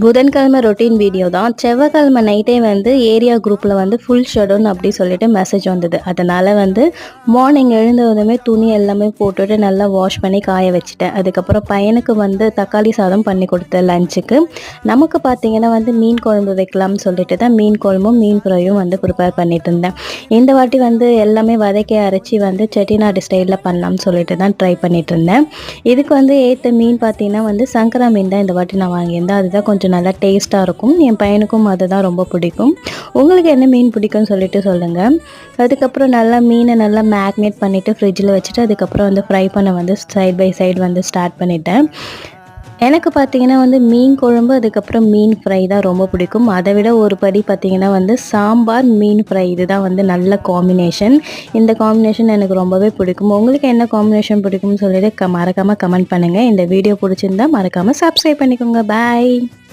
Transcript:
புதன்கிழமை routine video தான். செவ்வாய்க்கிழமை நைட்டே வந்து ஏரியா குரூப்பில் வந்து ஃபுல் ஷெட்யூன் அப்படி சொல்லிட்டு மெசேஜ் வந்தது. அதனால் வந்து மார்னிங் எழுந்ததுமே துணி எல்லாமே போட்டுட்டு நல்லா வாஷ் பண்ணி காய வச்சுட்டேன். அதுக்கப்புறம் பையனுக்கு வந்து தக்காளி சாதம் பண்ணி கொடுத்தேன் லஞ்சுக்கு. நமக்கு பார்த்திங்கன்னா வந்து மீன் குழம்பு வைக்கலாம்னு சொல்லிட்டு தான் மீன் குழம்பும் மீன் ஃப்ரையும் வந்து ப்ரிப்பேர் பண்ணிட்டு இருந்தேன். இந்த வாட்டி வந்து எல்லாமே வதக்கி அரைச்சி வந்து செட்டிநாடு ஸ்டைலில் பண்ணலாம்னு சொல்லிட்டு தான் ட்ரை பண்ணிட்டு இருந்தேன். இதுக்கு வந்து ஏற்ற மீன் பார்த்திங்கன்னா வந்து சங்கரா மீன் தான் இந்த வாட்டி நான் வாங்கியிருந்தேன். அதுதான் கொஞ்சம் நல்லா டேஸ்ட்டாக இருக்கும். என் பையனுக்கும் அதுதான் ரொம்ப பிடிக்கும். உங்களுக்கு என்ன மீன் பிடிக்கும்னு சொல்லிட்டு சொல்லுங்கள். அதுக்கப்புறம் நல்லா மீனை நல்லா மேக்னேட் பண்ணிவிட்டு ஃப்ரிட்ஜில் வச்சுட்டு அதுக்கப்புறம் வந்து ஃப்ரை பண்ண வந்து சைட் பை சைடு வந்து ஸ்டார்ட் பண்ணிட்டேன். எனக்கு பார்த்திங்கன்னா வந்து மீன் குழம்பு அதுக்கப்புறம் மீன் ஃப்ரை தான் ரொம்ப பிடிக்கும். அதை விட ஒரு படி பார்த்திங்கன்னா வந்து சாம்பார் மீன் ஃப்ரை இதுதான் வந்து நல்ல காம்பினேஷன். இந்த காம்பினேஷன் எனக்கு ரொம்பவே பிடிக்கும். உங்களுக்கு என்ன காம்பினேஷன் பிடிக்கும்னு சொல்லிட்டு மறக்காமல் கமெண்ட் பண்ணுங்கள். இந்த வீடியோ பிடிச்சிருந்தா மறக்காமல் சப்ஸ்கிரைப் பண்ணிக்கோங்க. பாய்.